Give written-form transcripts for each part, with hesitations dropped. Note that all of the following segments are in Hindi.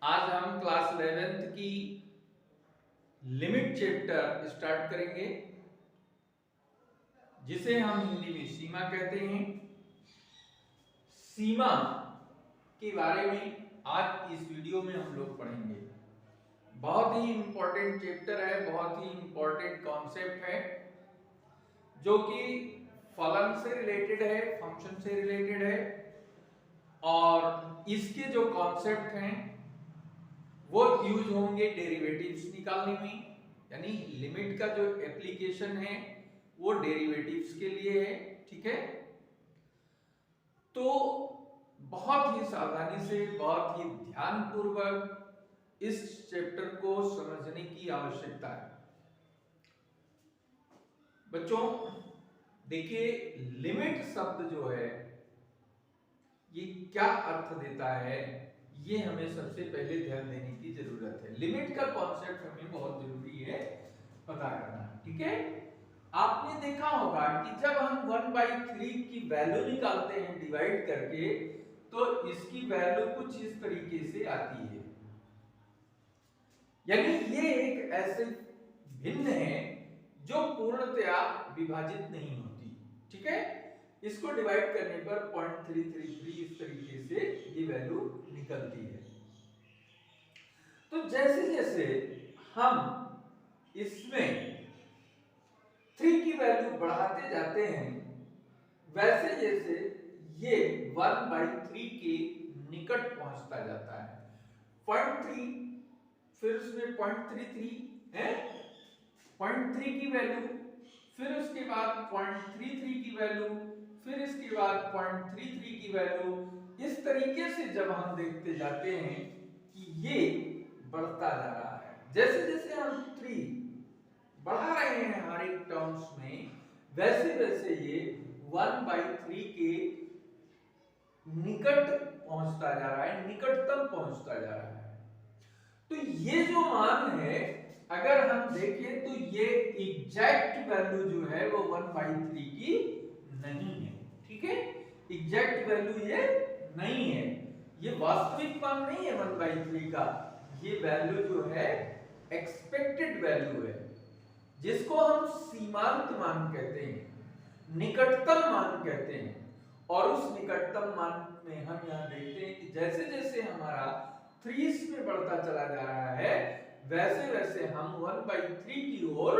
आज हम क्लास 11th की लिमिट चैप्टर स्टार्ट करेंगे, जिसे हम हिंदी में सीमा कहते हैं। सीमा के बारे में आज इस वीडियो में हम लोग पढ़ेंगे। बहुत ही इंपॉर्टेंट चैप्टर है, बहुत ही इंपॉर्टेंट कॉन्सेप्ट है, जो कि फलन से रिलेटेड है, फंक्शन से रिलेटेड है। और इसके जो कॉन्सेप्ट हैं वो यूज होंगे डेरिवेटिव्स निकालने में, यानी लिमिट का जो एप्लीकेशन है वो डेरिवेटिव्स के लिए है। ठीक है, तो बहुत ही सावधानी से, बहुत ही ध्यानपूर्वक इस चैप्टर को समझने की आवश्यकता है। बच्चों देखिए, लिमिट शब्द जो है ये क्या अर्थ देता है, ये हमें सबसे पहले ध्यान देने की जरूरत है। लिमिट का कॉन्सेप्ट हमें बहुत जरूरी है पता करना। ठीक है, आपने देखा होगा कि जब हम 1/3 की वैल्यू निकालते हैं डिवाइड करके, तो इसकी वैल्यू कुछ इस तरीके से आती है। यानी ये एक ऐसे भिन्न है जो पूर्णतया विभाजित नहीं होती। ठीक है, इसको डिवाइड करने पर 0.333 इस तरीके से ये वैल्यू निकलती है। तो जैसे जैसे हम इसमें 3 की वैल्यू बढ़ाते जाते हैं, वैसे जैसे ये 1/3 के निकट पहुंचता जाता है। 0.3 फिर उसमें 0.33 है, 0.3 की वैल्यू, फिर उसके बाद 0.33 की वैल्यू, फिर इसके बाद 0.33 की वैल्यू। इस तरीके से जब हम देखते जाते हैं कि ये बढ़ता जा रहा है, जैसे जैसे हम 3 बढ़ा रहे हैं हर एक टर्म्स में, वैसे वैसे ये 1/3 के निकट पहुंचता जा रहा है, निकटतम पहुंचता जा रहा है। तो ये जो मान है, अगर हम देखें तो ये एग्जैक्ट वैल्यू जो है वो 1/3 की नहीं है। ठीक है, एग्जैक्ट वैल्यू ये नहीं है, ये वास्तविक मान नहीं है 1/3 का। ये वैल्यू जो है एक्सपेक्टेड वैल्यू है, जिसको हम सीमांत मान कहते हैं, निकटतम मान कहते हैं। और उस निकटतम मान में हम यहाँ देखते हैं कि जैसे जैसे हमारा 3 में बढ़ता चला जा रहा है, वैसे वैसे हम 1/3 की ओर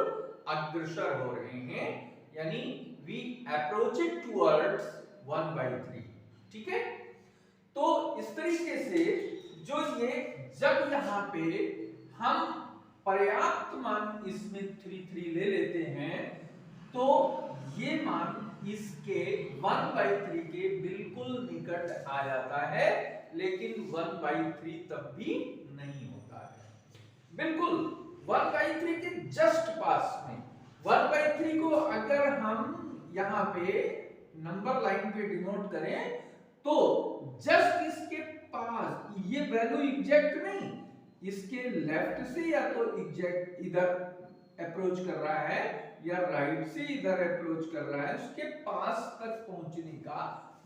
अग्रसर हो रहे हैं, यानी we approaching towards 1/3। ठीक है, तो इस तरीके से जो ये जब यहाँ पे हम पर्याप्त मान इसमें 3 ले लेते हैं, तो ये मान इसके 1/3 के बिल्कुल निकट आ जाता है, लेकिन 1/3 तब भी नहीं होता है। बिल्कुल 1/3 के जस्ट पास में 1/3 को अगर हम यहाँ पे नंबर लाइन पे डिनोट करें, तो जस्ट इसके पास ये वैल्यू एग्जैक्ट नहीं, इसके लेफ्ट से या तो एग्जैक्ट इधर अप्रोच कर रहा है या राइट से इधर अप्रोच कर रहा है, उसके पास तक पहुंचने का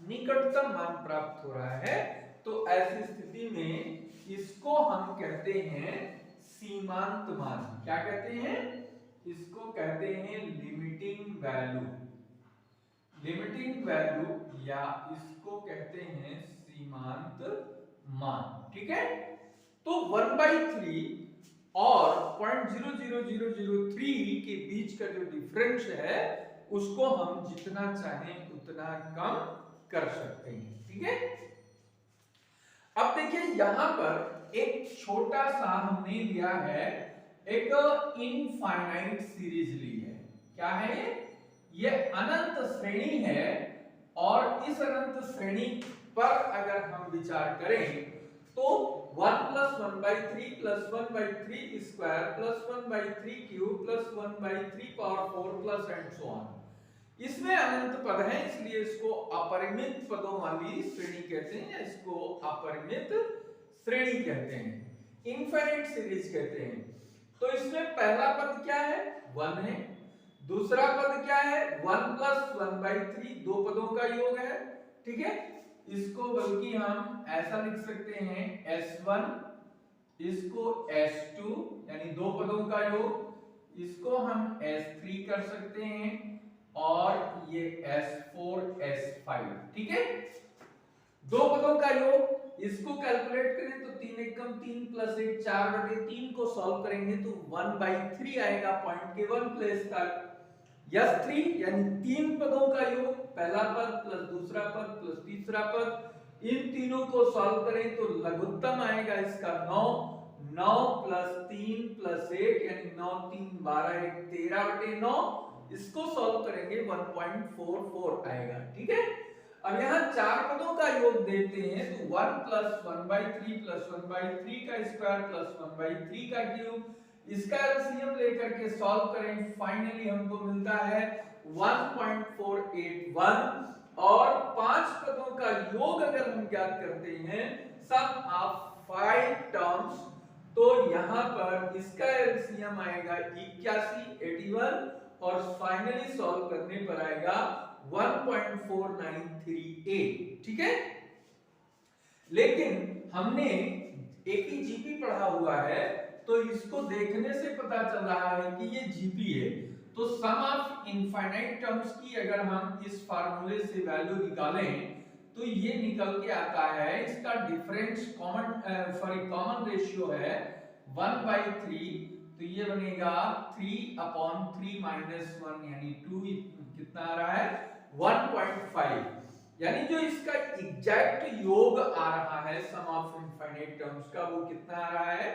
निकटतम मान प्राप्त हो रहा है। तो ऐसी स्थिति में इसको हम कहते हैं सीमांत मान। क्या कहते हैं? इसको कहते हैं लिमिटिंग वैल्यू, लिमिटिंग वैल्यू, या इसको कहते हैं सीमांत मान। ठीक है, तो 1/3 और 0.00003 के बीच का जो डिफरेंस है, उसको हम जितना चाहें उतना कम कर सकते हैं। ठीक है, अब देखिए यहां पर एक छोटा सा हमने लिया है, एक इनफाइनाइट सीरीज ली है। क्या है ये अनंत श्रेणी है, और इस अनंत श्रेणी पर अगर हम विचार करें तो 1 + 1/3 + 1/3 square + 1/3 cube + 1/3 power 4 plus and so on. इसमें अनंत पद है, इसलिए इसको अपरिमित पदों वाली श्रेणी कहते हैं, या इसको अपरिमित श्रेणी कहते हैं, इनफाइनाइट सीरीज कहते हैं। तो इसमें पहला पद क्या है? 1 है। दूसरा पद क्या है? 1 + 1/3, दो पदों का योग है। ठीक है, इसको बल्कि हम ऐसा लिख सकते हैं S1 इसको S2 यानी दो पदों का योग, इसको हम S3 कर सकते हैं और ये S4 S5, ठीक है। दो पदों का योग, इसको कैलकुलेट करें तो 3 एकम 3 प्लस 1 4/3 को सॉल्व करेंगे तो 1/3 आएगा पॉइंट के 1 प्लेस तक। S3 यानी तीन पदों का योग, पहला पद प्लस दूसरा पद प्लस तीसरा पद, इन तीनों को सॉल्व करें तो लघुत्तम आएगा इसका 9, 9 प्लस 3 प्लस 1 यानी 9 3 12 1 13/9, इसको सॉल्व करेंगे 1.44 आएगा, ठीक है। अब यहाँ चार पदों का योग देते हैं तो 1 प्लस 1/3 प्लस 1/3 का स्क्वायर प्लस 1/3 का क्यूब, इसका एलसीएम लेकर के सॉल्व करें, फाइनली हमको मिलता है 1.481। और पांच पदों का योग अगर हम ज्ञात करते हैं सम ऑफ 5 टर्म्स, तो यहां पर इसका एलसीएम आएगा 81 और फाइनली सॉल्व करने पर आएगा 1.4938, ठीक है। लेकिन हमने एक ही जीपी पढ़ा हुआ है तो इसको देखने से पता चल रहा है कि ये जीपी है, तो सम ऑफ इनफाइनाइट टर्म्स की अगर हम इस फार्मूले से वैल्यू निकालें तो ये निकल के आता है, इसका डिफरेंस कॉमन रेशियो है 1/3, तो ये बनेगा 3/3 माइनस 1 यानी 2, कितना आ रहा है 1.5, यानी जो इसका एग्जैक्ट योग आ रहा है सम ऑफ इनफाइनाइट टर्म्स का वो कितना आ रहा है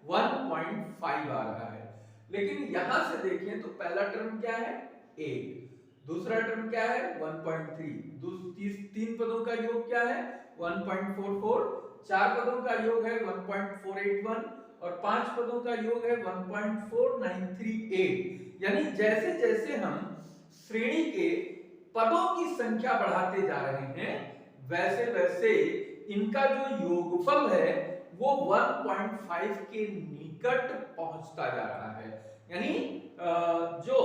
1.5 आ रहा है। लेकिन यहां से देखें तो पहला टर्म क्या है 8, दूसरा टर्म क्या है 1.3, तीन पदों का योग क्या है 1.44, चार पदों का योग है 1.481 और पांच पदों का योग है 1.4938। यानी जैसे जैसे हम श्रेणी के पदों की संख्या बढ़ाते जा रहे हैं वैसे वैसे इनका जो योगफल है वो 1.5 के निकट पहुंचता जा रहा है। यानी जो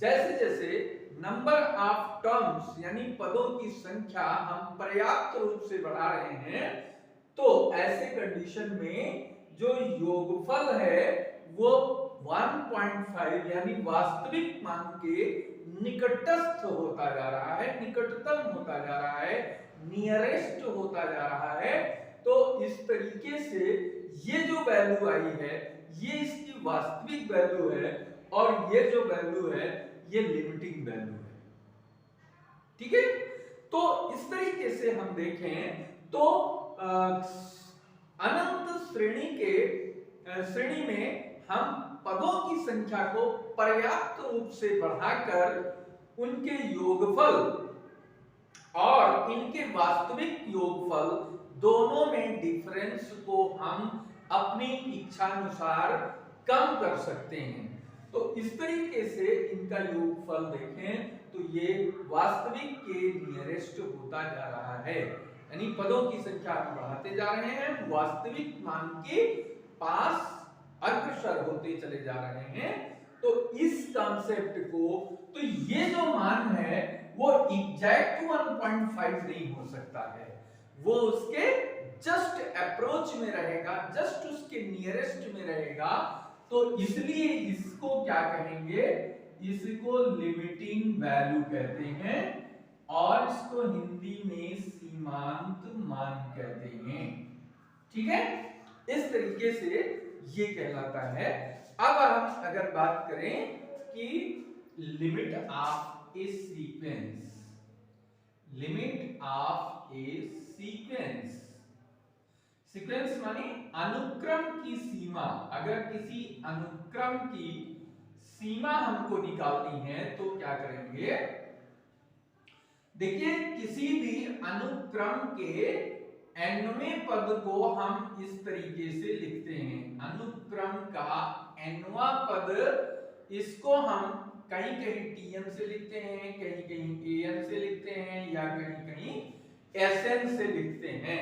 जैसे जैसे नंबर ऑफ टर्म्स यानी पदों की संख्या हम पर्याप्त रूप से बढ़ा रहे हैं तो ऐसे कंडीशन में जो योगफल है वो 1.5 यानी वास्तविक मान के निकटस्थ होता जा रहा है, निकटतम होता जा रहा है, नियरेस्ट होता जा रहा है। तो इस तरीके से ये जो वैल्यू आई है ये इसकी वास्तविक वैल्यू है और ये जो वैल्यू है ये लिमिटिंग वैल्यू है, ठीक है। तो इस तरीके से हम देखें तो अनंत श्रेणी में हम पदों की संख्या को पर्याप्त रूप से बढ़ाकर उनके योगफल और इनके वास्तविक योगफल दोनों में डिफरेंस को हम अपनी इच्छानुसार कम कर सकते हैं। तो इस तरीके से इनका योगफल देखें तो ये वास्तविक के नियरेस्ट होता जा रहा है, यानी पदों की संख्या हम बढ़ाते जा रहे हैं, वास्तविक मान के पास अग्रसर होते चले जा रहे हैं। तो इस कॉन्सेप्ट को तो ये जो मान है वो एग्जैक्ट 1.5 नहीं हो सकता है, वो उसके जस्ट अप्रोच में रहेगा, जस्ट उसके नियरेस्ट में रहेगा। तो इसलिए इसको क्या कहेंगे, इसको लिमिटिंग वैल्यू कहते हैं और इसको हिंदी में सीमांत मान कहते हैं, ठीक है। इस तरीके से ये कहलाता है। अब हम अगर बात करें कि limit of A sequence, limit of A sequence, sequence माने अनुक्रम की सीमा। अगर किसी अनुक्रम की सीमा हमको निकालनी है तो क्या करेंगे, देखिए किसी भी अनुक्रम के nवें पद को हम इस तरीके से लिखते हैं, अनुक्रम का nवां पद, इसको हम कहीं कहीं tn से लिखते हैं, कहीं कहीं an से लिखते हैं या कहीं कहीं sn से लिखते हैं।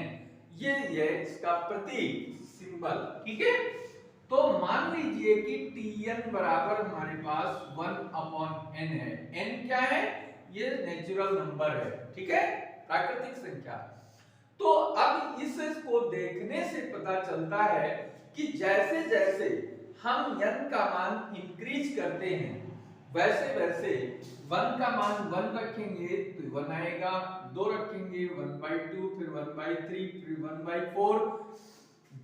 ये इसका प्रतीक सिंबल, ठीक है। तो मान लीजिए कि tn बराबर हमारे पास 1/n है। n क्या है, ये नेचुरल नंबर है, ठीक है, प्राकृतिक संख्या। तो अब इसको देखने से पता चलता है कि जैसे जैसे हम n का मान इंक्रीज करते हैं वैसे वैसे 1 का मान 1 रखेंगे तो 1 आएगा, 2 रखेंगे 1/2, फिर 1/3, फिर 1/4।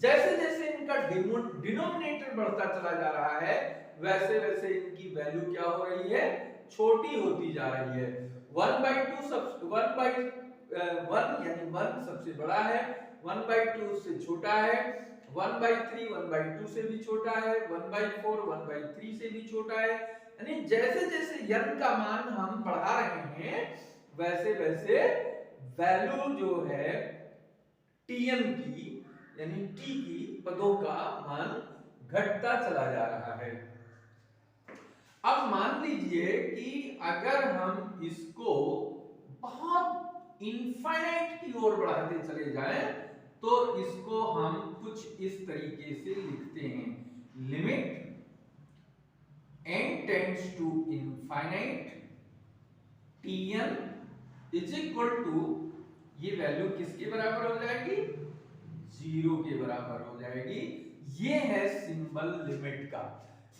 जैसे जैसे इनका डिनोमिनेटर बढ़ता चला जा रहा है वैसे वैसे इनकी वैल्यू क्या हो रही है, छोटी होती जा रही है। 1/2 सब 1/1 यानी 1 सबसे बड़ा है, 1/2 उससे छोटा है, 1/3 1/2 से भी छोटा है, 1/4 1/3 से भी छोटा है। यानी जैसे जैसे n का मान हम बढ़ा रहे हैं वैसे वैसे वैल्यू जो है tn की यानी t की पदों का मान घटता चला जा रहा है। अब मान लीजिए कि अगर हम इसको बहुत इनफाइनाइट की ओर बढ़ाते चले जाएं तो इसको हम कुछ इस तरीके से लिखते हैं, limit n tends to infinite tn is equal to, ये वैल्यू किसके बराबर हो जाएगी, 0 के बराबर हो जाएगी। ये है सिंबल लिमिट का।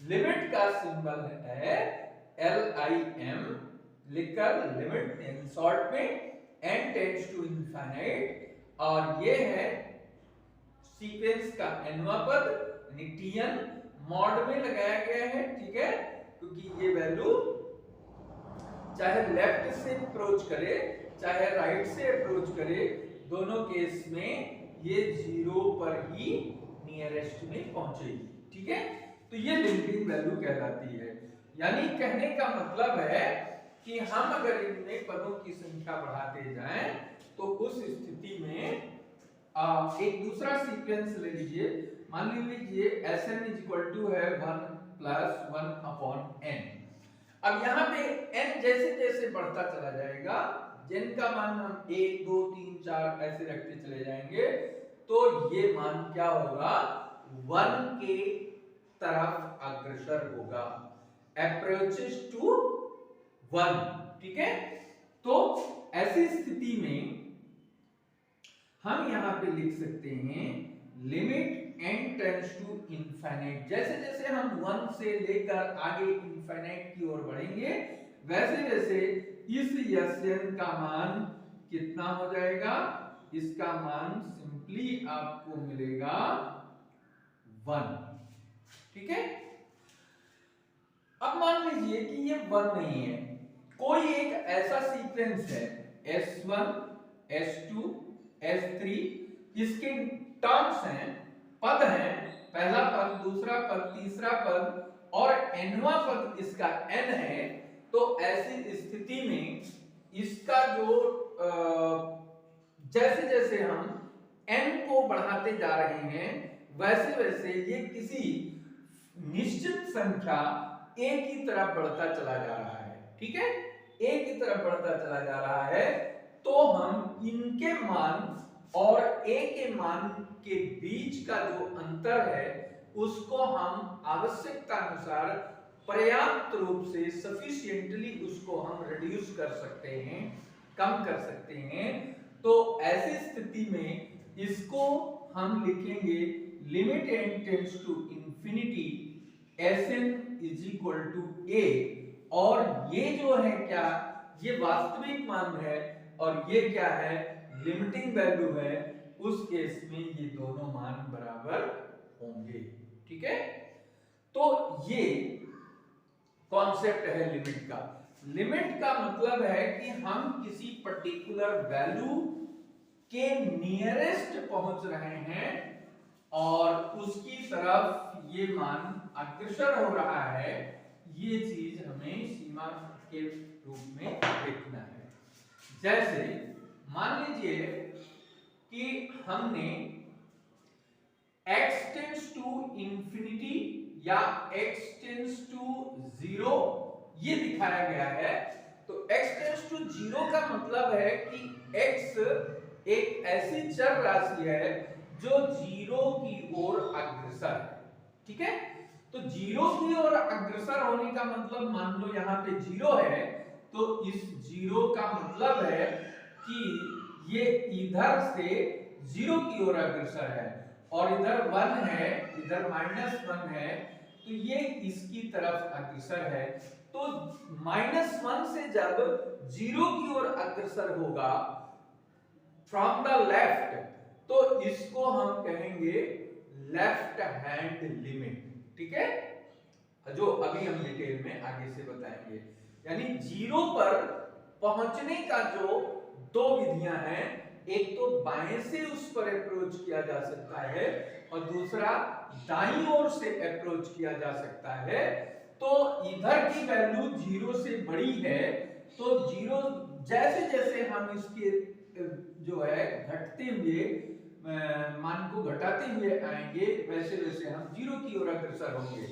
लिमिट का सिंबल है LIM, लिखकर लिमिट इन शॉर्ट में n tends to infinite, और ये है सीक्वेंस का nवा पद यानी tn मॉड में लगाया गया है, ठीक है, क्योंकि ये वैल्यू चाहे लेफ्ट से अप्रोच करे चाहे राइट से अप्रोच करे, दोनों केस में ये 0 पर ही नियरेस्ट में पहुंचेगी, ठीक है। तो ये लिमिटिंग वैल्यू कहलाती है। यानी कहने का मतलब है कि हम अगर इनमें पदों की संख्या बढ़ाते जाएं तो उस स्थिति में एक दूसरा सीक्वेंस ले लीजिए, मान लीजिए Sn है 1 + 1/n। अब यहाँ पे n जैसे जैसे बढ़ता चला जाएगा, जिन का मान हम 1 2 3 4 ऐसे रखते चले जाएंगे तो ये मान क्या होगा, 1 के तरफ अग्रसर होगा, अप्रोचेस टू 1, ठीक है। तो ऐसी स्थिति में हम यहाँ पे लिख सकते हैं limit n tends to infinite. जैसे जैसे हम 1 से लेकर आगे इनफाइनाइट की ओर बढ़ेंगे वैसे वैसे इस Sn का मान कितना हो जाएगा, इसका मान सिंपली आपको मिलेगा 1, ठीक है। अब मान लीजिए कि ये 1 नहीं है, कोई एक ऐसा सीक्वेंस है S1 S2 S3, इसके टर्म्स हैं, पद हैं, पहला पद दूसरा पद तीसरा पद और nवा पद इसका n है। तो ऐसी स्थिति में इसका जो जैसे जैसे हम n को बढ़ाते जा रहे हैं वैसे वैसे ये किसी निश्चित संख्या a की तरफ बढ़ता चला जा रहा है, ठीक है, a की तरफ बढ़ता चला जा रहा है। तो हम इनके मान और a के मान के बीच का जो अंतर है उसको हम आवश्यकता अनुसार पर्याप्त रूप से सफिशिएंटली उसको हम रिड्यूस कर सकते हैं, कम कर सकते हैं। तो ऐसी स्थिति में इसको हम लिखेंगे limit n tends to infinity Sn = a, और ये जो है क्या, ये वास्तविक मान है और ये क्या है, लिमिटिंग वैल्यू है। उस केस में ये दोनों मान बराबर होंगे, ठीक है। तो ये कॉन्सेप्ट है लिमिट का। लिमिट का मतलब है कि हम किसी पर्टिकुलर वैल्यू के नियरेस्ट पहुंच रहे हैं और उसकी तरफ ये मान अग्रसर हो रहा है, ये चीज हमें सीमा के रूप में देखना है। जैसे मान लीजिए कि हमने x टेंड्स टू इंफिनिटी या x टेंड्स टू 0 ये दिखाया गया है। तो x टेंड्स टू 0 का मतलब है कि x एक ऐसी चर राशि है जो 0 की ओर अग्रसर है, ठीक है। तो 0 की ओर अग्रसर होने का मतलब, मान लो यहाँ पे 0 है तो इस 0 का मतलब है कि ये इधर से 0 की ओर अग्रसर है। और इधर 1 है, इधर -1 है, तो ये इसकी तरफ अग्रसर है। तो -1 से जब 0 की ओर अग्रसर होगा फ्रॉम द लेफ्ट, तो इसको हम कहेंगे लेफ्ट हैंड लिमिट, ठीक है, जो अभी हम डिटेल में आगे से बताएंगे। यानी 0 पर पहुंचने का जो दो विधियां हैं, एक तो बाएं से उस पर अप्रोच किया जा सकता है और दूसरा दाईं ओर से अप्रोच किया जा सकता है। तो इधर की वैल्यू 0 से बड़ी है, तो 0 जैसे जैसे हम इसके जो है घटते हुए मान को घटाते हुए आएंगे, वैसे वैसे हम 0 की ओर अग्रसर होंगे।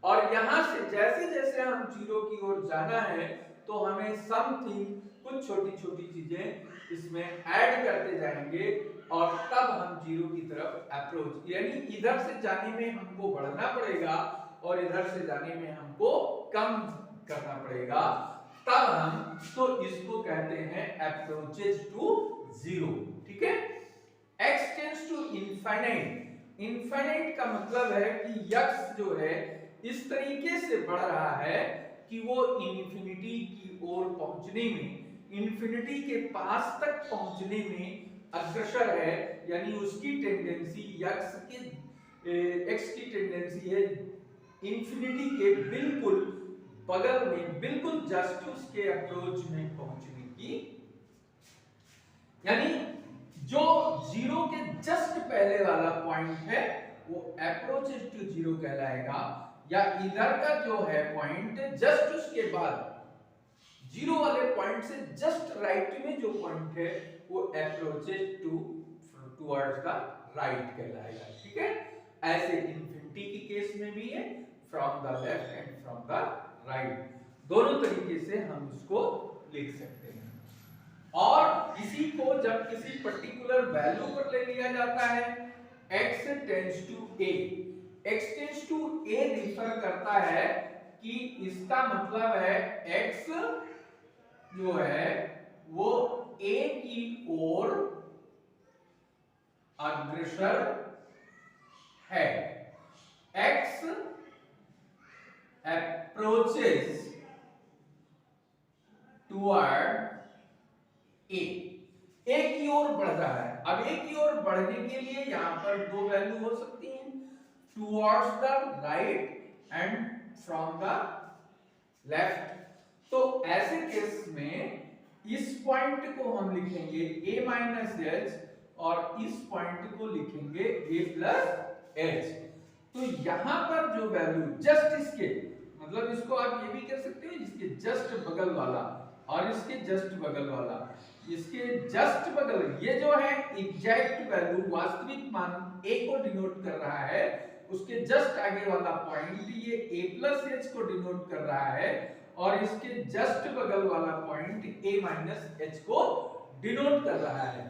और यहां से जैसे जैसे हम 0 की ओर जाना है, तो हमें समथिंग कुछ छोटी छोटी चीजें इसमें ऐड करते जाएंगे और तब हम 0 की तरफ अप्रोच, यानी इधर से जाने में हमको बढ़ना पड़ेगा और इधर से जाने में हमको कम करना पड़ेगा, तब हम तो इसको कहते हैं अप्रोचेस टू 0, ठीक है। x tends to infinite, infinite का मतलब है कि x जो है इस तरीके से बढ़ रहा है कि वो इन्फिनिटी की ओर पहुंचने में, इन्फिनिटी के पास तक पहुंचने में अग्रसर है। यानी उसकी टेंडेंसी x की टेंडेंसी है इन्फिनिटी के बिल्कुल बगल में, बिल्कुल जस्ट उसके अप्रोच में पहुंचने की। यानी जो 0 के जस्ट पहले वाला पॉइंट है वो अप्रोचेस टू 0 कहलाएगा, या इधर का जो है पॉइंट जस्ट उसके बाद 0 वाले पॉइंट से जस्ट राइट में जो पॉइंट है वो approaches to towards the right कहलाएगा, ठीक है। ऐसे इन्फिनिटी की केस में भी है, from the left and from the right, दोनों तरीके से हम इसको लिख सकते हैं। और इसी को जब किसी पर्टिकुलर वैल्यू पर ले लिया जाता है, x tends to a, x tends to a refer करता है कि इसका मतलब है x जो है वो a की ओर अग्रसर है, x approaches toward ए की ओर बढ़ रहा है। अब ए की ओर बढ़ने के लिए यहां पर दो वैल्यू हो सकती हैं, towards the right and from the left. तो ऐसे केस में इस पॉइंट को हम लिखेंगे a माइनस एच और इस पॉइंट को लिखेंगे a प्लस एच। तो यहां पर जो वैल्यू जस्ट इसके, मतलब इसको आप ये भी कह सकते हो इसके जस्ट बगल वाला और इसके जस्ट बगल वाला, इसके जस्ट बगल, ये जो है एग्जैक्ट वैल्यू वास्तविक मान a को डिनोट कर रहा है, उसके जस्ट आगे वाला पॉइंट ये a प्लस एच को डिनोट कर रहा है और इसके जस्ट बगल वाला पॉइंट a माइनस एच को डिनोट कर रहा है।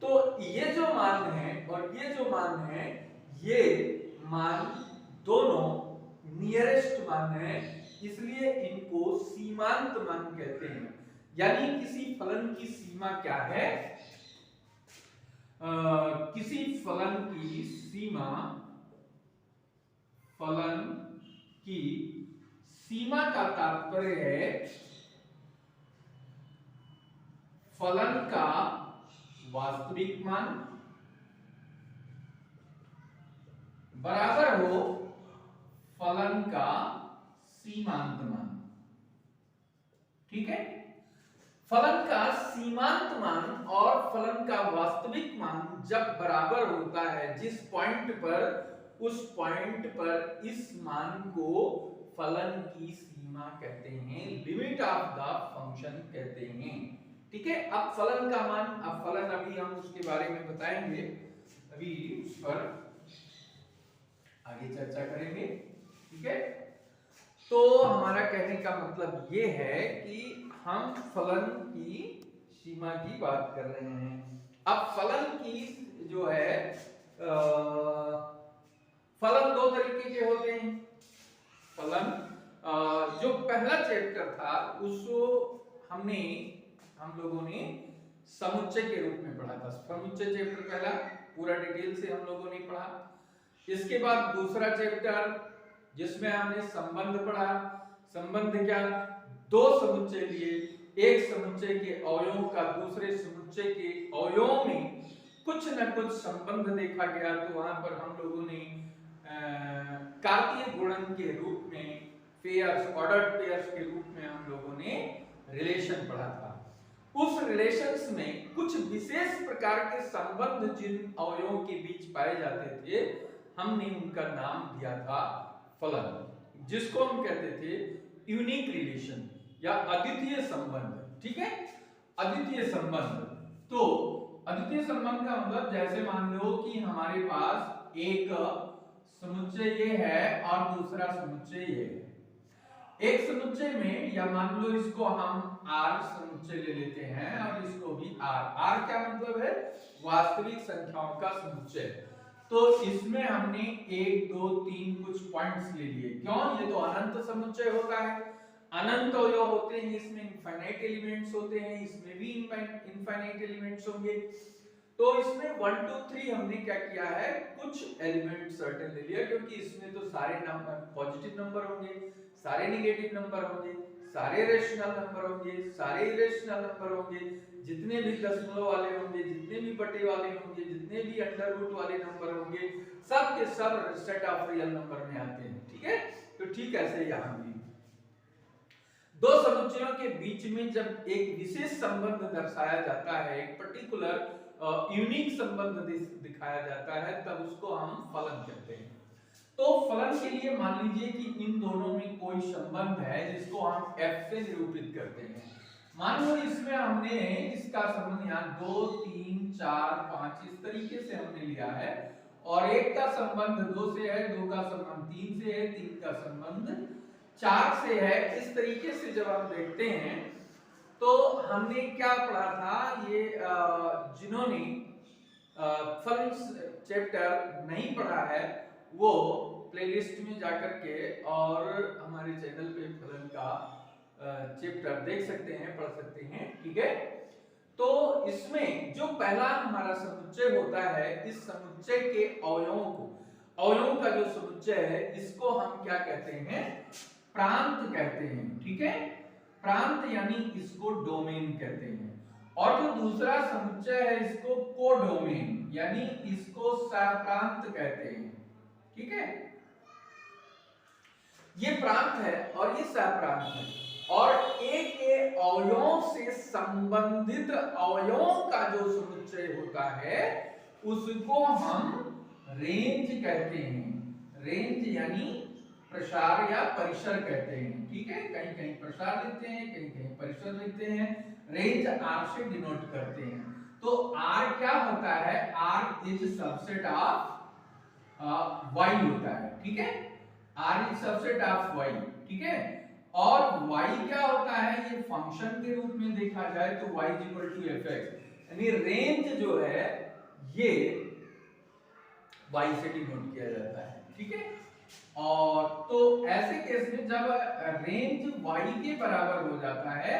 तो ये जो मान है और ये जो मान है, ये मान दोनों नियरेस्ट मान है, इसलिए इनको सीमांत मान कहते हैं। यानी किसी फलन की सीमा क्या है, किसी फलन की सीमा, फलन की सीमा का तात्पर्य है फलन का वास्तविक मान बराबर हो फलन का सीमांत मान, ठीक है। फलन का सीमांत मान और फलन का वास्तविक मान जब बराबर होता है जिस पॉइंट पर, उस पॉइंट पर इस मान को फलन की सीमा कहते हैं, लिमिट ऑफ द फंक्शन कहते हैं, ठीक है। अब फलन का मान, अब फलन अभी हम उसके बारे में बताएंगे, अभी उस पर आगे चर्चा करेंगे, ठीक है। तो हमारा कहने का मतलब ये है कि हम फलन की सीमा की बात कर रहे हैं। अब फलन की जो है फलन दो तरीके के होते हैं। फलन जो पहला चैप्टर था उसको हम लोगों ने समुच्चय के रूप में पढ़ा था। समुच्चय चैप्टर पहला पूरा डिटेल से हम लोगों ने पढ़ा। इसके बाद दूसरा चैप्टर जिसमें हमने संबंध पढ़ा। संबंध क्या, दो समुच्चय लिए, एक समुच्चय के अवयवों का दूसरे समुच्चय के अवयवों में कुछ न कुछ संबंध देखा गया। तो वहां पर हम लोगों ने कार्तीय गुणन के रूप में पेयर्स, ऑर्डर्ड पेयर्स के रूप में हम लोगों ने रिलेशन पढ़ा था। उस रिलेशंस में कुछ विशेष प्रकार के संबंध जिन अवयवों के बीच पाए जाते थे, हमने उनका नाम दिया था फलन, जिसको हम कहते थे यूनिक रिलेशन या अद्वितीय संबंध। ठीक है, अद्वितीय संबंध। तो अद्वितीय संबंध का मतलब जैसे मान लो कि हमारे पास एक समुच्चय ये है और दूसरा समुच्चय ये है। एक समुच्चय में, या मान लो इसको हम R समुच्चय ले लेते हैं और इसको भी R। R क्या मतलब है, वास्तविक संख्याओं का समुच्चय। तो इसमें हमने 1 2 3 कुछ पॉइंट्स ले लिए। क्यों, ये तो अनंत समुच्चय होता है, अनंत अवयव होते हैं, इसमें इनफाइनाइट एलिमेंट्स होते हैं, इसमें भी इनफाइनाइट एलिमेंट्स होंगे। तो इसमें 1 2 3 हमने क्या किया है, कुछ एलिमेंट सर्टेन ले लिया, क्योंकि इसमें तो सारे नंबर पॉजिटिव नंबर होंगे, सारे नेगेटिव नंबर होंगे, सारे रेशनल नंबर होंगे, सारे इरेशनल नंबर होंगे, जितने भी दशमलव वाले होंगे, जितने भी बटे वाले होंगे, जितने भी अंडर रूट वाले नंबर होंगे, सब के सब सेट ऑफ रियल नंबर में आते हैं। ठीक है, तो ठीक ऐसे यहां भी दो समुच्चयों के बीच में जब एक विशेष संबंध दर्शाया जाता है, एक पर्टिकुलर यूनिक संबंध दिखाया जाता है, तब उसको हम फलन कहते हैं। तो फलन के लिए मान लीजिए कि इन दोनों में कोई संबंध है जिसको हम f से निरूपित करते हैं। मान लो इसमें हमने इसका संबंध यहाँ 2 3 4 5 इस तरीके से हमने लिया है, और एक का संबंध 2 से है, 2 का संबंध 3 से है, 3 का संबंध 4 से है। इस तरीके से जब हम देखते हैं तो हमने क्या पढ़ा था, ये जिन्होंने फलन चैप्टर नहीं पढ़ा है वो प्लेलिस्ट में जाकर के और हमारे चैनल पे फलन का चैप्टर देख सकते हैं, पढ़ सकते हैं। ठीक है, तो इसमें जो पहला हमारा समुच्चय होता है, इस समुच्चय के अवयवों को, अवयवों का जो समुच्चय है, इसको हम क्या कहते हैं, प्रांत कहते हैं। ठीक है, प्रांत यानी इसको डोमेन कहते हैं। और जो दूसरा समुच्चय है इसको कोडोमेन यानी इसको सहप्रांत कहते हैं। ठीक है, ये प्रांत है और ये सहप्रांत है, और एक के अवयवों से संबंधित अवयवों का जो समुच्चय होता है उसको हम रेंज कहते हैं। रेंज यानी प्रसार या परिसर कहते हैं। ठीक है, कहीं कहीं प्रसार लिखते हैं, कहीं कहीं परिसर लिखते हैं। रेंज R से डिनोट करते हैं। तो R क्या होता है, R is subset of Y होता है। ठीक है, R is subset of Y। ठीक है, और Y क्या होता है, ये फंक्शन के रूप में देखा जाए तो Y fx, यानी रेंज जो है ये Y से डिनोट किया जाता है। ठीक है, और तो ऐसे केस में जब रेंज y के बराबर हो जाता है,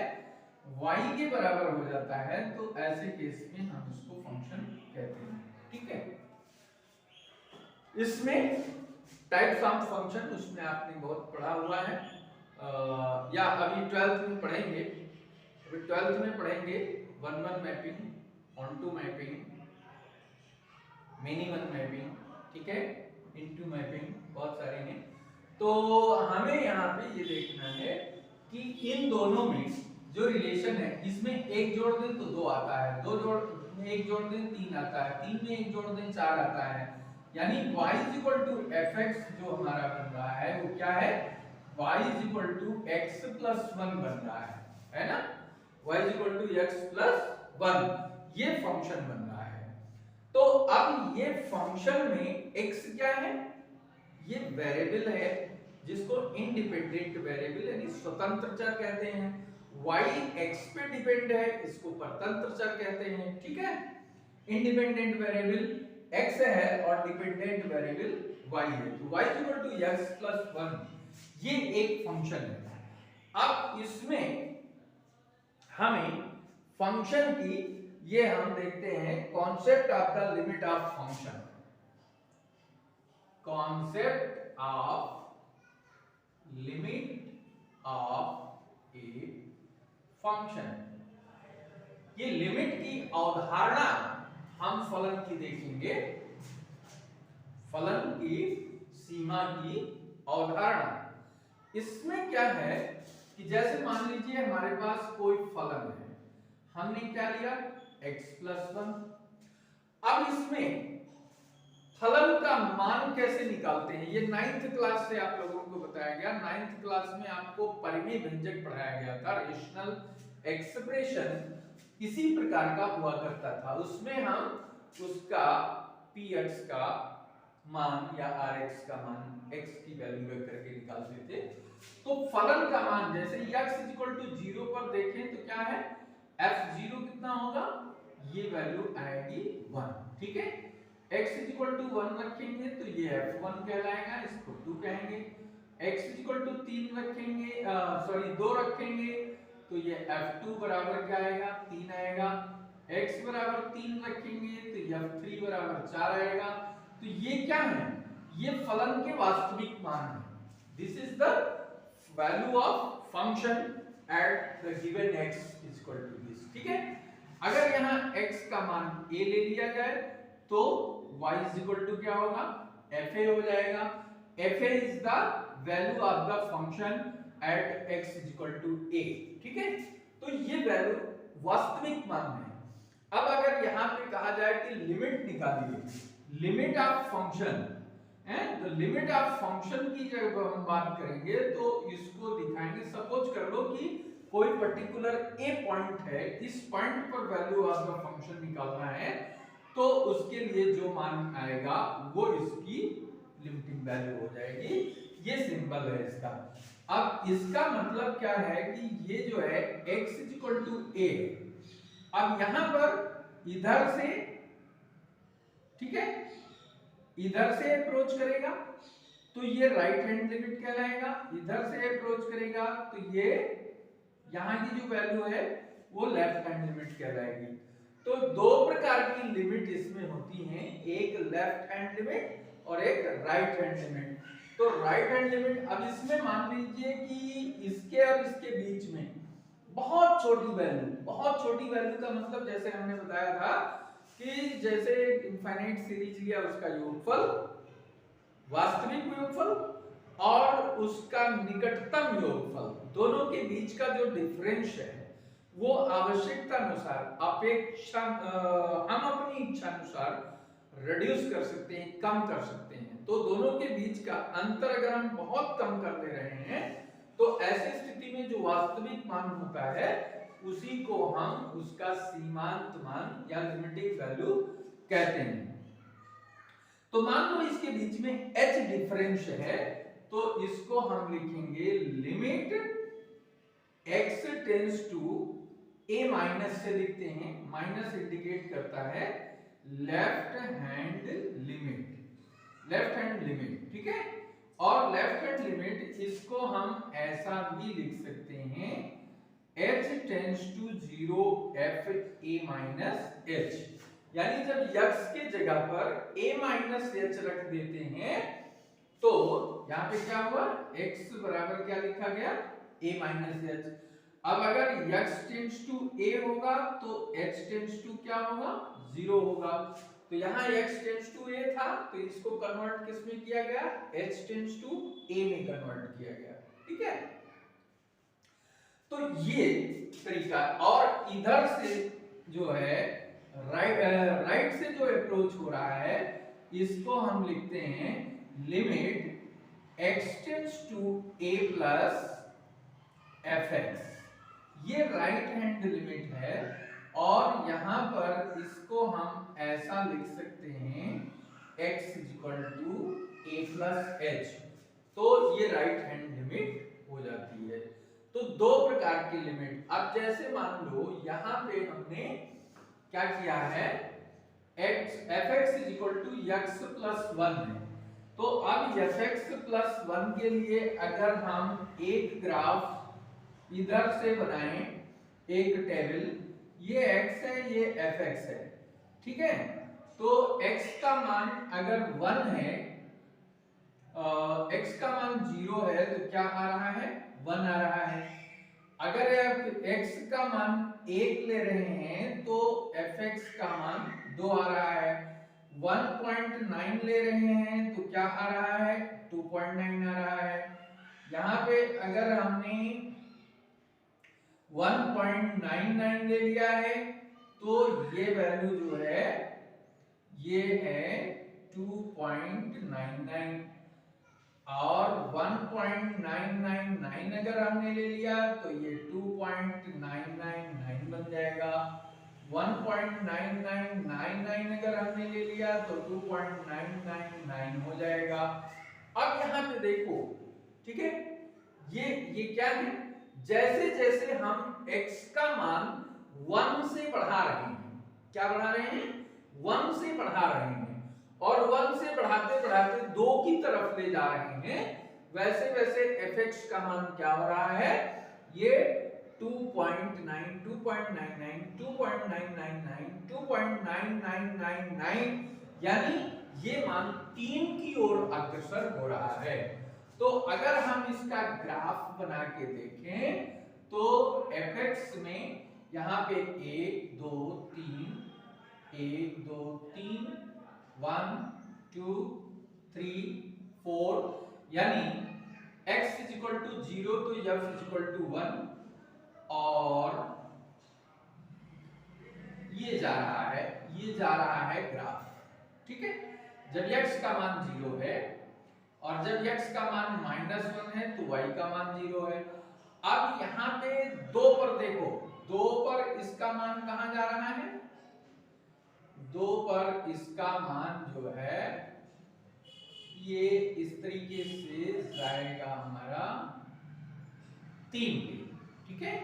y के बराबर हो जाता है, तो ऐसे केस में हम इसको फंक्शन कहते हैं। ठीक है, इसमें टाइप्स ऑफ फंक्शन उसमें आपने बहुत पढ़ा हुआ है, या अभी 12th में पढ़ेंगे। अभी 12th में पढ़ेंगे 1-1 mapping, 1-2 mapping, many one mapping. ठीक है, इनटू मैपिंग, बहुत सारे हैं। तो हमें यहाँ पे ये देखना है कि इन दोनों में जो रिलेशन है, इसमें एक जोड़ दें तो 2 आता है, 2 जोड़ में एक जोड़ दें 3 आता है, 3 में एक जोड़ दें 4 आता है। यानी y fx जो हमारा बन रहा है वो क्या है, y x + 1 बन रहा है ना, y x + 1 ये फंक्शन बन रहा है। तो अब ये फंक्शन में x क्या है, ये वेरिएबल है जिसको इंडिपेंडेंट वेरिएबल यानी स्वतंत्र चर कहते हैं। y x पे डिपेंड है, इसको परतंत्र चर कहते हैं। ठीक है, इंडिपेंडेंट वेरिएबल x है और डिपेंडेंट वेरिएबल y है, तो y x + 1 ये एक फंक्शन है। अब इसमें हमें फंक्शन की ये हम देखते हैं concept of the limit of function. Concept of limit of a function. ये लिमिट की अवधारणा हम फलन की देखेंगे, फलन की सीमा की अवधारणा। इसमें क्या है कि जैसे मान लीजिए हमारे पास कोई फलन है, हमने क्या लिया x+1। अब इसमें फलन का मान कैसे निकालते हैं, ये 9th क्लास से आप लोगों को बताया गया। 9th क्लास में आपको परिमेय व्यंजक पढ़ाया गया था, रेशनल एक्सप्रेशन इसी प्रकार का हुआ करता था। उसमें हम उसका px का मान या rx का मान, x की वैल्यू रख करके निकालते थे। तो फलन का मान जैसे x 0 पर देखें तो क्या है, f0 कितना होगा, ये वैल्यू आएगी 1, ठीक है। x 1 रखेंगे तो ये f1 कहलाएगा, इसको 2 कहेंगे। x 3 रखेंगे, सॉरी 2 रखेंगे तो ये f2 बराबर क्या आएगा, 3 आएगा। x बराबर 3 रखेंगे तो ये f3 बराबर 4 आएगा। तो ये क्या है, ये फलन के वास्तविक मान है। This is the value of function at the given x is equal to this, ठीक है। अगर यहाँ x का मान a ले लिया जाए तो y इज इक्वल टू क्या होगा, fa हो जाएगा। fa is the value of the function at x is equal to a, ठीक है। तो ये वैल्यू वास्तविक मान है। अब अगर यहाँ पे कहा जाए कि लिमिट निकालिए, लिमिट ऑफ फंक्शन है, तो लिमिट ऑफ फंक्शन की जब हम बात करेंगे तो इसको दिखाएंगे। सपोज कर लो कि कोई पर्टिकुलर ए पॉइंट है, इस पॉइंट पर वैल्यू ऑफ द फंक्शन निकालना है, तो उसके लिए जो मान आएगा वो इसकी लिमिटिंग वैल्यू हो जाएगी। ये सिंबल है इसका। अब इसका मतलब क्या है कि ये जो है x a, अब यहां पर इधर से, ठीक है, इधर से अप्रोच करेगा तो ये राइट हैंड लिमिट कहलाएगा। इधर से अप्रोच करेगा तो ये यहां की जो वैल्यू है वो लेफ्ट हैंड लिमिट कहलाएगी। तो दो प्रकार की लिमिट इसमें होती हैं, एक लेफ्ट हैंड लिमिट और एक राइट हैंड लिमिट। तो राइट हैंड लिमिट, अब इसमें मान लीजिए कि इसके और इसके बीच में बहुत छोटी वैल्यू, बहुत छोटी वैल्यू का मतलब जैसे हमने बताया था कि जैसे इनफाइनाइट सीरीज लिया, उसका योगफल, वास्तविक योगफल और उसका निकटतम योगफल, दोनों के बीच का जो डिफरेंस है वो आवश्यकता अनुसार अपेक्षा हम अपनी इच्छा अनुसार रिड्यूस कर सकते हैं, कम कर सकते हैं। तो दोनों के बीच का अंतर अगर हम बहुत कम कर दे रहे हैं तो ऐसी स्थिति में जो वास्तविक मान होता है उसी को हम उसका सीमांत मान या लिमिटिंग वैल्यू कहते हैं। तो मान लो इसके बीच में h डिफरेंस है, तो इसको हम लिखेंगे limit x tends to a minus से लिखते हैं, माइनस इंडिकेट करता है left hand limit, left hand limit, ठीक है। और लेफ्ट हैंड लिमिट इसको हम ऐसा भी लिख सकते हैं h tends to 0 f a minus h, यानी जब x के जगह पर a माइनस h रख देते हैं तो यहाँ पे क्या हुआ, x बराबर क्या लिखा गया, a माइनस h। अब अगर x टेंड्स टू a होगा तो h टेंड्स टू क्या होगा, 0 होगा। तो यहाँ x टेंड्स टू a था तो इसको कन्वर्ट किस में किया गया, h टेंड्स टू a में कन्वर्ट किया गया, ठीक है। तो ये तरीका, और इधर से जो है राइट से जो अप्रोच हो रहा है इसको हम लिखते हैं limit x tends to a plus fx, ये राइट हैंड लिमिट है। और यहाँ पर इसको हम ऐसा लिख सकते हैं x equal to a plus h, तो ये राइट हैंड लिमिट हो जाती है। तो दो प्रकार की लिमिट। अब जैसे मान लो यहाँ पे हमने क्या किया है, fx is equal to x plus 1 है, तो अब fx प्लस 1 के लिए अगर हम एक ग्राफ इधर से बनाएं, एक टेबल, ये x है, ये fx है, ठीक है। तो x का मान अगर 1 है, x का मान 0 है तो क्या आ रहा है, 1 आ रहा है। अगर आप x का मान 1 ले रहे हैं तो fx का मान 2 आ रहा है। 1.9 ले रहे हैं तो क्या आ रहा है, 2.9 आ रहा है। यहाँ पे अगर हमने 1.99 ले लिया है तो ये वैल्यू जो है ये है 2.99, और 1.999 अगर हमने ले लिया तो ये 2.999 बन जाएगा। 1.9999 अगर हमने ले लिया तो 2.999 हो जाएगा। अब यहाँ पे देखो, ठीक है, ये क्या है, जैसे जैसे हम x का मान 1 से बढ़ा रहे हैं, क्या बढ़ा रहे हैं, 1 से बढ़ा रहे हैं, और 1 से बढ़ाते बढ़ाते 2 की तरफ ले जा रहे हैं, वैसे वैसे fx का मान क्या हो रहा है, ये 2.9, 2.99, 2.999, 2.9999, यानी ये मान 3 की ओर अग्रसर हो रहा है। तो अगर हम इसका ग्राफ बना के देखें तो fx में यहाँ पे 1 2 3 1 2 3 1 2 3 4, यानी x = 0 तो f = 1, और ये जा रहा है ग्राफ, ठीक है। जब x का मान 0 है और जब x का मान -1 है तो y का मान 0 है। अब यहाँ पे 2 पर देखो, 2 पर इसका मान कहाँ जा रहा है, 2 पर इसका मान जो है ये इस तरीके से जाएगा हमारा 3 पे, ठीक है।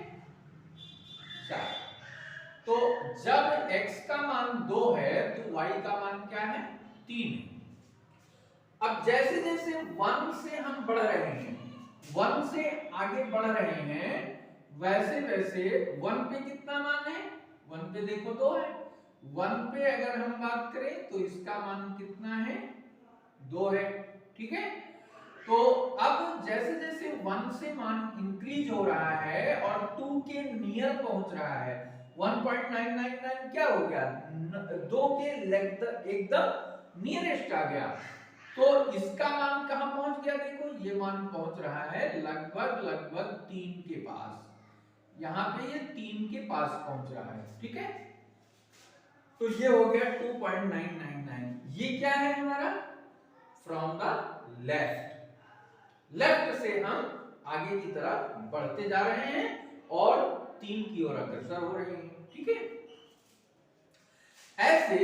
तो जब x का मान 2 है तो y का मान क्या है, 3 है। अब जैसे जैसे 1 से हम बढ़ रहे हैं, 1 से आगे बढ़ रहे हैं, वैसे वैसे 1 पे कितना मान है, 1 पे देखो 2 है, 1 पे अगर हम बात करें तो इसका मान कितना है, 2 है, ठीक है। तो अब जैसे जैसे 1 से मान इंक्रीज हो रहा है और 2 के नियर पहुंच रहा है, 1.999 क्या हो गया, 2 के एकदम नियरेस्ट आ गया, तो इसका मान कहां पहुंच गया, देखो ये मान पहुंच रहा है लगभग 3 के पास, यहां पे ये 3 के पास पहुंच रहा है, ठीक है। तो ये हो गया 2.999। ये क्या है हमारा, फ्रॉम द लेफ्ट से हम आगे की तरफ बढ़ते जा रहे हैं और 3 की ओर अग्रसर हो रहे हैं, ठीक है। ऐसे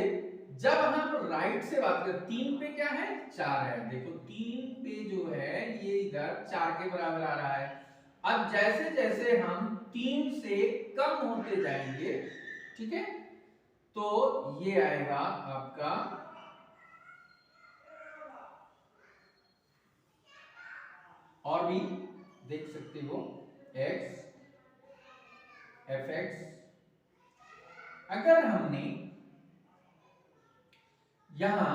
जब हम राइट से बात करें, 3 पे क्या है, 4 है, देखो 3 पे जो है ये इधर 4 के बराबर आ रहा है। अब जैसे जैसे हम 3 से कम होते जाएंगे, ठीक है, तो ये आएगा आपका और भी देख सकते हो x fx, अगर हमने यहां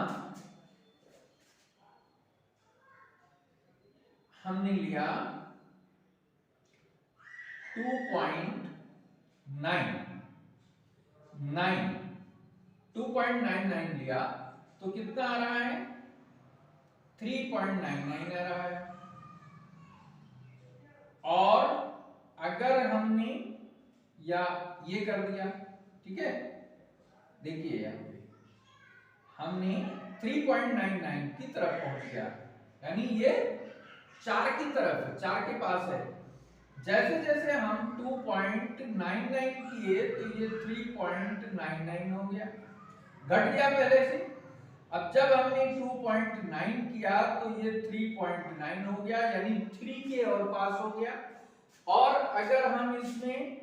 हमने लिया 2.99 लिया तो कितना आ रहा है, 3.99 आ रहा है। और अगर हमने या ये कर दिया, ठीक है, देखिए यहाँ पे हमने 3.99 की तरफ पहुंच गया, यानी ये 4 की तरफ है, 4 के पास है। जैसे जैसे हम 2.99 किए तो ये 3.99 हो गया, घट गया पहले से। अब जब हमने 2.9 किया तो ये 3.9 हो गया, यानी 3 के और पास हो गया। और अगर हम इसमें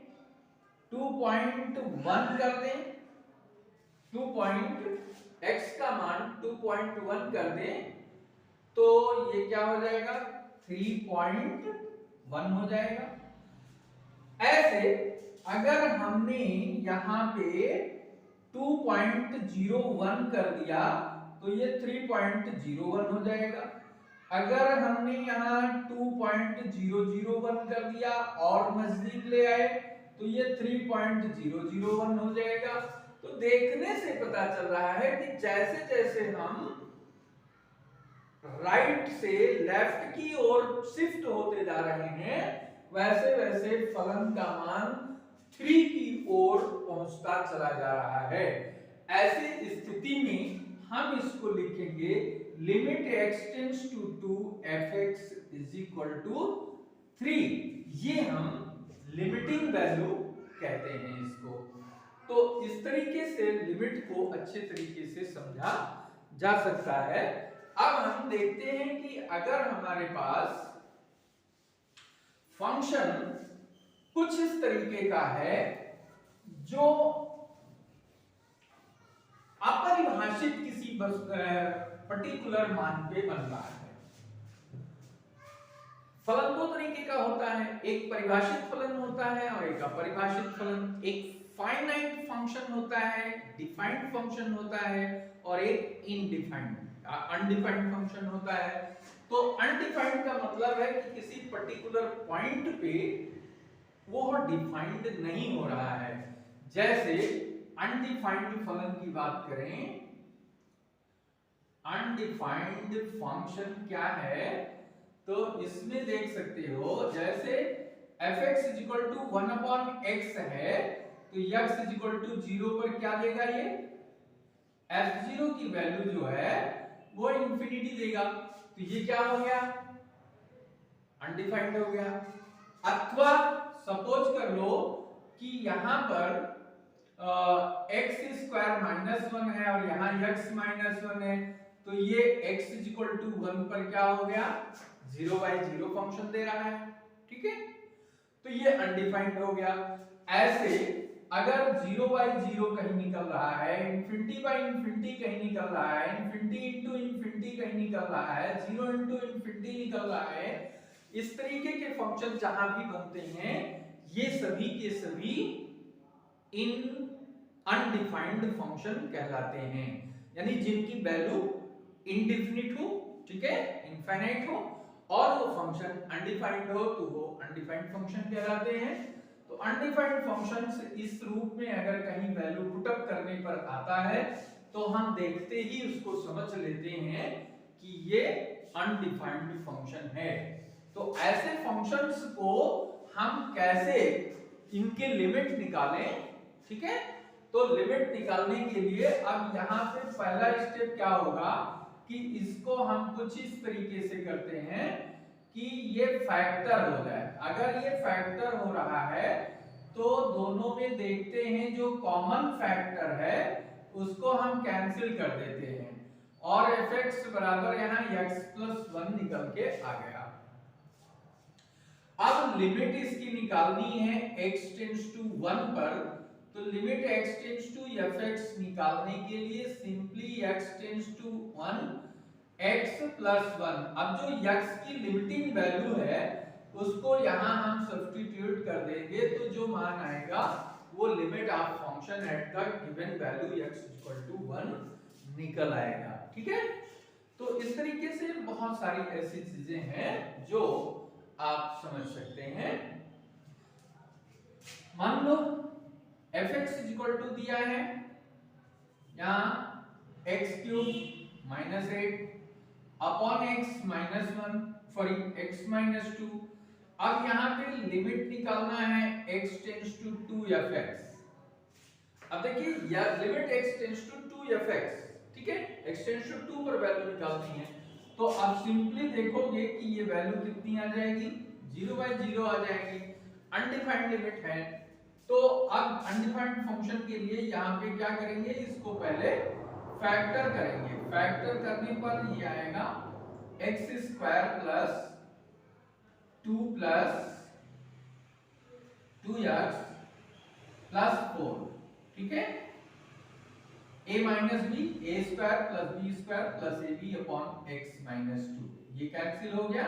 2.1 कर दें, x का मान 2.1 कर दें तो ये क्या हो जाएगा, 3.1 हो जाएगा। ऐसे अगर हमने यहाँ पे 2.01 कर दिया तो ये 3.01 हो जाएगा। अगर हमने यहाँ 2.001 कर दिया और नजदीक ले आए तो ये 3.001 हो जाएगा। तो देखने से पता चल रहा है कि जैसे जैसे हम राइट से लेफ्ट की ओर शिफ्ट होते जा रहे हैं वैसे वैसे फलन का मान 3 की ओर पहुंचता चला जा रहा है। ऐसी स्थिति में हम इसको लिखेंगे limit x tends to 2 fx is equal to 3। ये हम लिमिटिंग वैल्यू कहते हैं इसको। तो इस तरीके से लिमिट को अच्छे तरीके से समझा जा सकता है। अब हम देखते हैं कि अगर हमारे पास फंक्शन कुछ इस तरीके का है जो अपरिभाषित किसी पर्टिकुलर मान पे बन रहा है। फलन दो तरीके का होता है, एक परिभाषित फलन होता है और एक अपरिभाषित फलन। एक फाइनाइट फंक्शन होता है, डिफाइंड फंक्शन होता है और एक अनडिफाइंड फंक्शन होता है। तो अनडिफाइंड का मतलब है कि किसी पर्टिकुलर पॉइंट पे वो डिफाइंड नहीं हो रहा है। जैसे अनडिफाइंड फलन की बात करें, अनडिफाइंड फंक्शन क्या है तो इसमें देख सकते हो जैसे fx = 1/x है तो x = 0 पर क्या देगा ये f0 की वैल्यू जो है वो इंफिनिटी देगा। तो ये क्या हो गया अनडिफाइंड हो गया। अथवा सपोज कर लो कि यहां पर x² -1 है और यहां x -1 है तो ये x = 1 पर क्या हो गया 0/0 फंक्शन दे रहा है। ठीक है, तो ये अनडिफाइंड हो गया। ऐसे अगर 0/0 कहीं निकल रहा है, ∞/∞ कहीं निकल रहा है, ∞ कहीं निकल रहा है, 0 निकल रहा है, इस तरीके के फंक्शन जहां भी बनते हैं ये सभी के सभी अनडिफाइंड फंक्शन कहलाते हैं। यानी जिनकी वैल्यू इनडिफिनिट हो, ठीक है, इनफाइनाइट हो और वो फंक्शन अनडिफाइंड हो तो वो अनडिफाइंड फंक्शन कहलाते हैं। तो अनडिफाइंड फंक्शंस इस रूप में अगर कहीं वैल्यू पुट अप करने पर आता है तो हम देखते ही उसको समझ लेते हैं कि ये अनडिफाइंड फंक्शन है। तो ऐसे फंक्शंस को हम कैसे इनके लिमिट निकालें, ठीक है, तो लिमिट निकालने के लिए अब यहां पे पहला स्टेप क्या होगा कि इसको हम कुछ इस तरीके से करते हैं कि ये फैक्टर हो जाए। अगर ये फैक्टर हो रहा है तो दोनों में देखते हैं जो कॉमन फैक्टर है उसको हम कैंसिल कर देते हैं और fx बराबर यहाँ x+1 निकल के आ गया। अब लिमिट इसकी निकालनी है x टेंड्स टू 1 पर, तो limit x tends to fx निकालने के लिए simply x tends to 1 x+1। अब जो x की लिमिटिंग वैल्यू है उसको यहां हम सब्स्टिट्यूट कर देंगे तो जो मान आएगा वो limit of function at the given value x = 1 निकल आएगा। ठीक है, तो इस तरीके से बहुत सारी ऐसी चीजें हैं जो आप समझ सकते हैं। मान लो fx = दिया है यहां x³ -8 upon x -1 sorry x -2। अब यहां पे लिमिट निकालना है x टेंड्स टू 2fx। अब देखिए यार limit x tends to 2fx, ठीक है, x टेंड्स टू 2 पर वैल्यू निकालनी है तो आप सिंपली देखोगे कि ये वैल्यू कितनी आ जाएगी 0/0 आ जाएगी। अनडिफाइंड लिमिट है तो अब अनडिफाइंड फंक्शन के लिए यहां पे क्या करेंगे इसको पहले फैक्टर करेंगे। फैक्टर करने पर ये आएगा x² + 2 + 2x + 4, ठीक है, a - b a² + b² + ab/x - 2 ये कैंसिल हो गया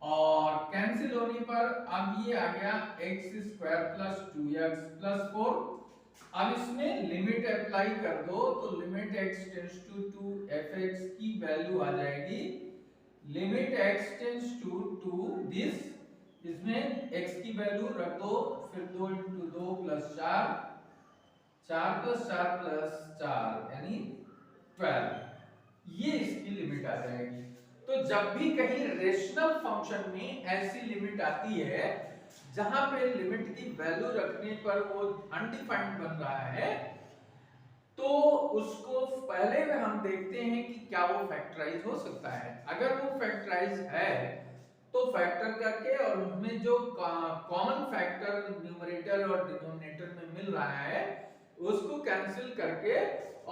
और कैंसिल होने पर अब ये आ गया x square plus 2x plus 4। अब इसमें लिमिट अप्लाई कर दो तो limit x tends to 2 fx की वैल्यू आ जाएगी limit x tends to 2 this, इसमें x की वैल्यू रख दो, फिर 2 × 2 + 4, 4 + 4 + 4 यानी 12, ये इसकी लिमिट आ जाएगी। तो जब भी कहीं रेशनल फंक्शन में ऐसी लिमिट आती है जहां पे लिमिट की वैल्यू रखने पर वो अनडिफाइंड बन रहा है, तो उसको पहले में हम देखते हैं कि क्या वो फैक्टराइज हो सकता है। अगर वो फैक्टराइज है तो फैक्टर करके और उसमें जो कॉमन फैक्टर न्यूमरेटर और डिनोमिनेटर में मिल रहा है उसको कैंसिल करके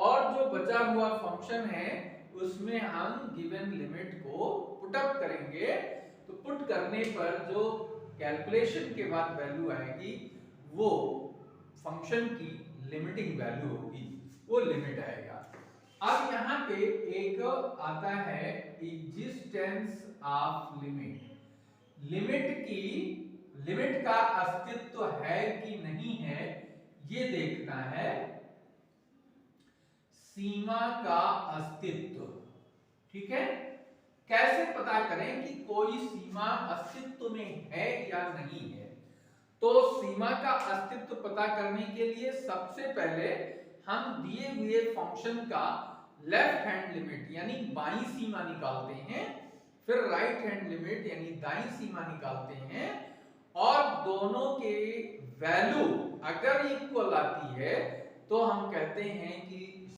और जो बचा हुआ फंक्शन है उसमें हम गिवन लिमिट को पुट अप करेंगे। तो पुट करने पर जो कैलकुलेशन के बाद वैल्यू आएगी वो फंक्शन की लिमिटिंग वैल्यू होगी, वो लिमिट आएगा। अब यहाँ पे एक आता है एग्जिस्टेंस ऑफ लिमिट। लिमिट का अस्तित्व है कि नहीं है ये देखना है। सीमा का अस्तित्व, ठीक है, कैसे पता करें कि कोई सीमा अस्तित्व में है या नहीं है। तो सीमा का अस्तित्व पता करने के लिए सबसे पहले हम दिए हुए फंक्शन का लेफ्ट हैंड लिमिट यानी बाईं सीमा निकालते हैं, फिर राइट हैंड लिमिट यानी दाईं सीमा निकालते हैं, और दोनों के वैल्यू अगर इक्वल आती है तो हम कहते हैं कि